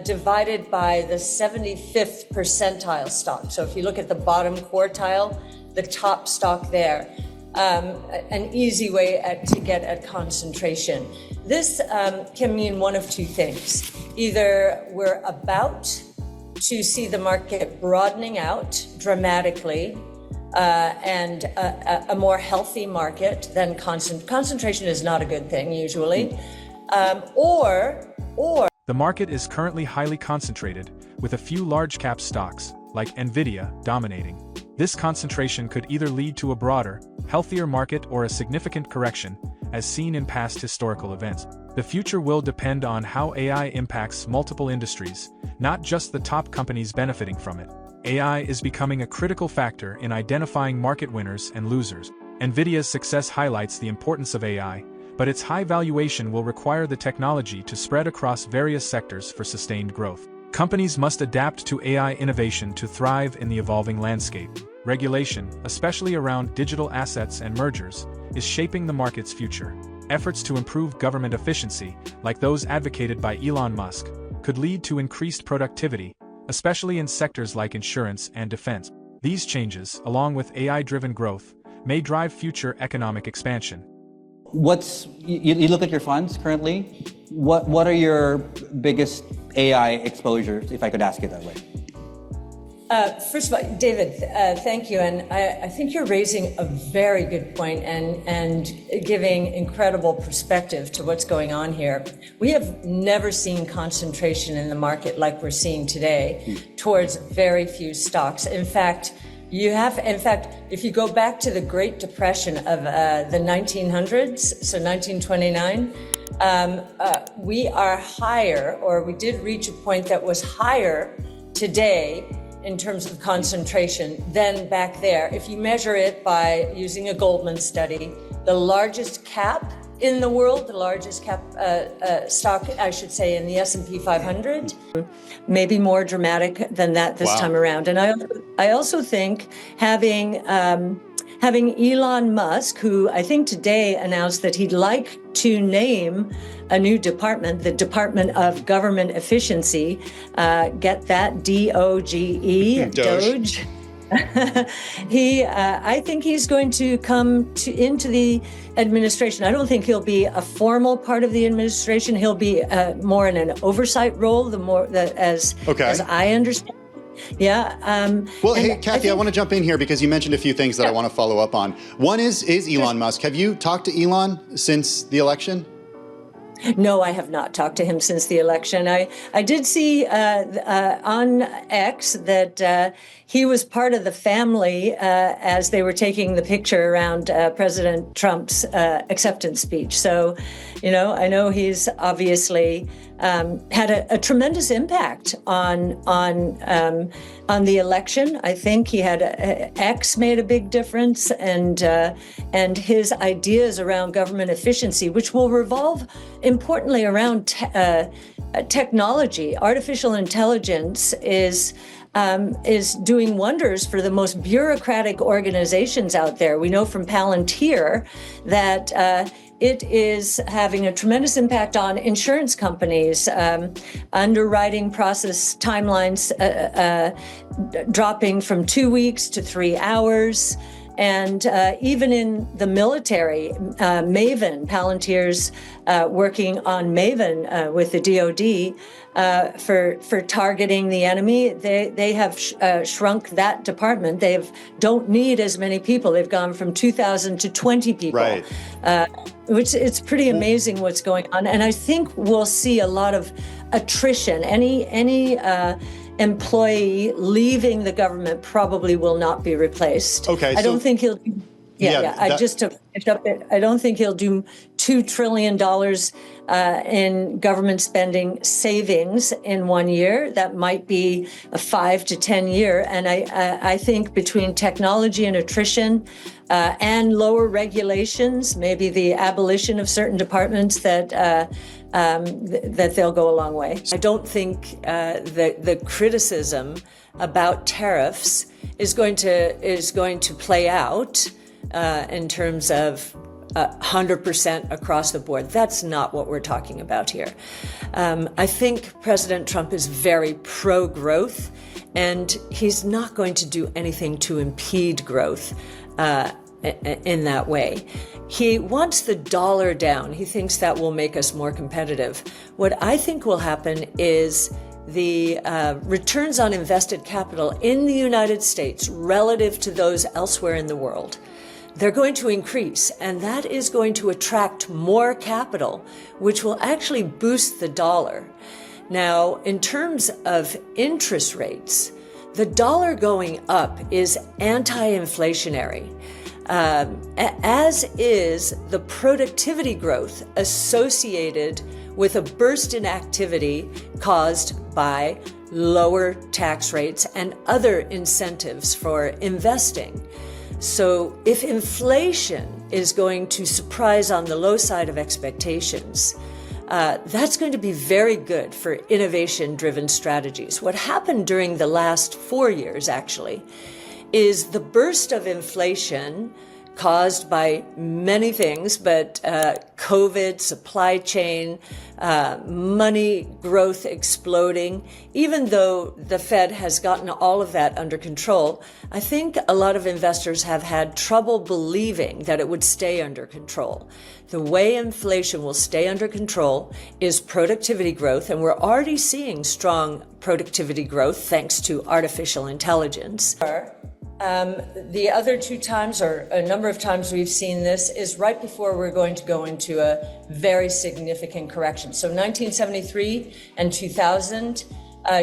divided by the 75th percentile stock. So if you look at the bottom quartile, the top stock there, an easy way to get at concentration. This can mean one of two things. Either we're about to see the market broadening out dramatically, and a more healthy market than concentration is not a good thing usually, or the market is currently highly concentrated, with a few large cap stocks, like Nvidia, dominating. This concentration could either lead to a broader, healthier market or a significant correction, as seen in past historical events. The future will depend on how AI impacts multiple industries, not just the top companies benefiting from it. AI is becoming a critical factor in identifying market winners and losers. Nvidia's success highlights the importance of AI, but its high valuation will require the technology to spread across various sectors for sustained growth. Companies must adapt to AI innovation to thrive in the evolving landscape. Regulation, especially around digital assets and mergers, is shaping the market's future. Efforts to improve government efficiency, like those advocated by Elon Musk, could lead to increased productivity, especially in sectors like insurance and defense. These changes, along with AI-driven growth, may drive future economic expansion. You look at your funds currently, what are your biggest AI exposures, if I could ask it that way? First of all, David, thank you. And I think you're raising a very good point and giving incredible perspective to what's going on here. We have never seen concentration in the market like we're seeing today towards very few stocks. In fact, if you go back to the Great Depression of the 1900s, so 1929, we are higher, or we did reach a point that was higher today in terms of concentration than back there. If you measure it by using a Goldman study, the largest cap in the world, the largest cap stock, I should say, in the S&P 500, maybe more dramatic than that this time around. And I also think having Elon Musk, who I think today announced that he'd like to name a new department, the Department of Government Efficiency, get that, D-O-G-E, Doge. I think he's going to come into the administration. I don't think he'll be a formal part of the administration. He'll be more in an oversight role, as I understand. Yeah. Hey, Cathie, I want to jump in here because you mentioned a few things that I want to follow up on. One is Elon Musk. Have you talked to Elon since the election? No, I have not talked to him since the election. I did see on X that he was part of the family as they were taking the picture around President Trump's acceptance speech. So, I know he's obviously had a tremendous impact on the election. I think he had X made a big difference, and his ideas around government efficiency, which will revolve importantly around technology. Artificial intelligence is doing wonders for the most bureaucratic organizations out there. We know from Palantir that it is having a tremendous impact on insurance companies, underwriting process timelines dropping from 2 weeks to 3 hours. And even in the military, Maven, Palantir's working on Maven with the DoD for targeting the enemy. They have shrunk that department. They don't need as many people. They've gone from 2,000 to 20 people. Right. Which it's pretty amazing what's going on. And I think we'll see a lot of attrition. Any employee leaving the government probably will not be replaced. Okay. I don't think he'll. I don't think he'll do $2 trillion in government spending savings in 1 year. That might be a 5 to 10 year. And I think between technology and attrition and lower regulations, maybe the abolition of certain departments, that they'll go a long way. I don't think the criticism about tariffs is going to play out in terms of 100% across the board. That's not what we're talking about here. I think President Trump is very pro-growth, and he's not going to do anything to impede growth in that way. He wants the dollar down. He thinks that will make us more competitive. What I think will happen is the returns on invested capital in the United States relative to those elsewhere in the world, they're going to increase, and that is going to attract more capital, which will actually boost the dollar. Now, in terms of interest rates, the dollar going up is anti-inflationary, as is the productivity growth associated with a burst in activity caused by lower tax rates and other incentives for investing. So if inflation is going to surprise on the low side of expectations, that's going to be very good for innovation-driven strategies. What happened during the last 4 years, actually, is the burst of inflation caused by many things, but COVID, supply chain, money growth exploding. Even though the Fed has gotten all of that under control, I think a lot of investors have had trouble believing that it would stay under control. The way inflation will stay under control is productivity growth, and we're already seeing strong productivity growth thanks to artificial intelligence. The other two times, or a number of times we've seen this, is right before we're going to go into a very significant correction. So 1973 and 2000,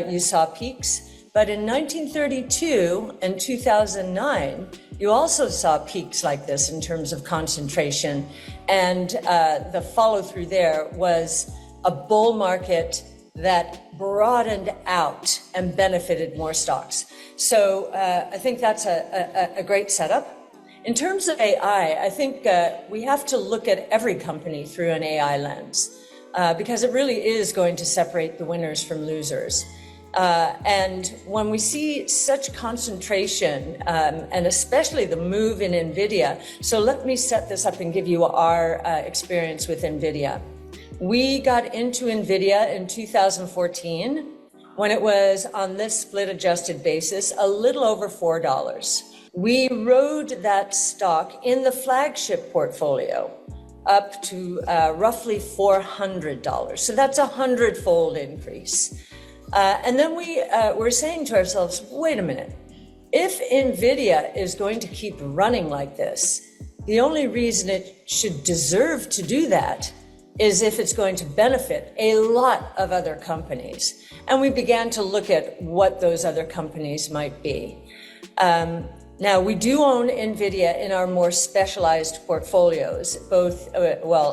you saw peaks. But in 1932 and 2009, you also saw peaks like this in terms of concentration. And the follow through there was a bull market that broadened out and benefited more stocks. So I think that's a great setup. In terms of AI, I think we have to look at every company through an AI lens because it really is going to separate the winners from losers. And when we see such concentration, and especially the move in Nvidia, so let me set this up and give you our experience with Nvidia. We got into Nvidia in 2014 when it was on this split adjusted basis, a little over $4. We rode that stock in the flagship portfolio up to roughly $400. So that's a 100-fold increase. And then we were saying to ourselves, wait a minute, if Nvidia is going to keep running like this, the only reason it should deserve to do that is if it's going to benefit a lot of other companies. And we began to look at what those other companies might be. Now, we do own Nvidia in our more specialized portfolios, both,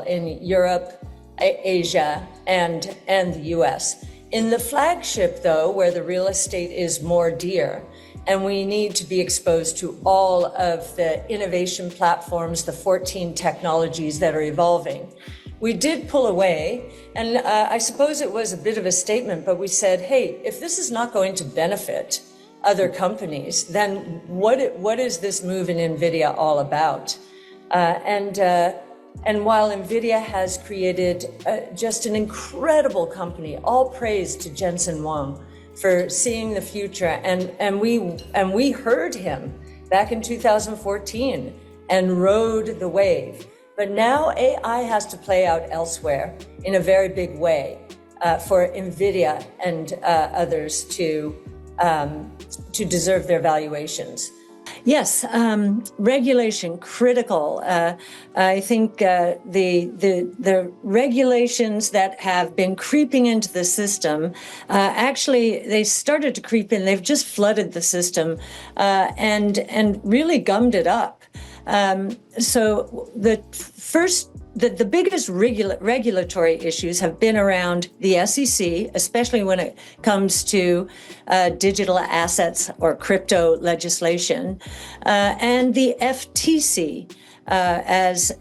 in Europe, Asia, and the US. In the flagship, though, where the real estate is more dear, and we need to be exposed to all of the innovation platforms, the 14 technologies that are evolving, we did pull away, and I suppose it was a bit of a statement, but we said, hey, if this is not going to benefit other companies, then what is this move in Nvidia all about? And while Nvidia has created just an incredible company, all praise to Jensen Huang for seeing the future, and we heard him back in 2014 and rode the wave. But now AI has to play out elsewhere in a very big way for Nvidia and others to deserve their valuations. Yes, regulation critical. I think the regulations that have been creeping into the system, actually they started to creep in. They've just flooded the system and really gummed it up. So the biggest regulatory issues have been around the SEC, especially when it comes to digital assets or crypto legislation, and the FTC, as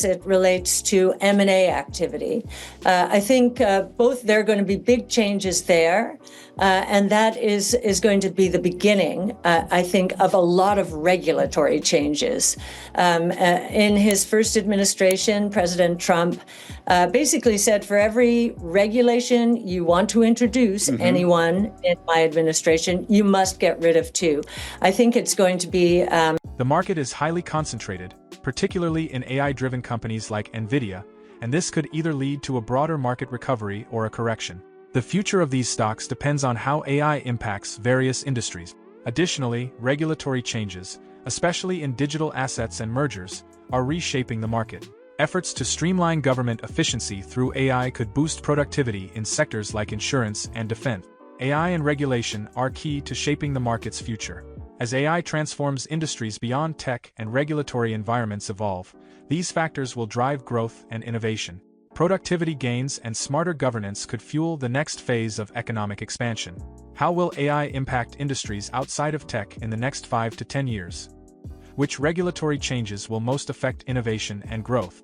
it relates to M&A activity. I think both there are going to be big changes there, and that is going to be the beginning, I think, of a lot of regulatory changes. In his first administration, President Trump basically said, for every regulation you want to introduce, anyone in my administration, you must get rid of two. I think it's going to be... The market is highly concentrated, particularly in AI-driven companies like Nvidia, and this could either lead to a broader market recovery or a correction. The future of these stocks depends on how AI impacts various industries. Additionally, regulatory changes, especially in digital assets and mergers, are reshaping the market. Efforts to streamline government efficiency through AI could boost productivity in sectors like insurance and defense. AI and regulation are key to shaping the market's future. As AI transforms industries beyond tech and regulatory environments evolve, these factors will drive growth and innovation. Productivity gains and smarter governance could fuel the next phase of economic expansion. How will AI impact industries outside of tech in the next 5 to 10 years? Which regulatory changes will most affect innovation and growth?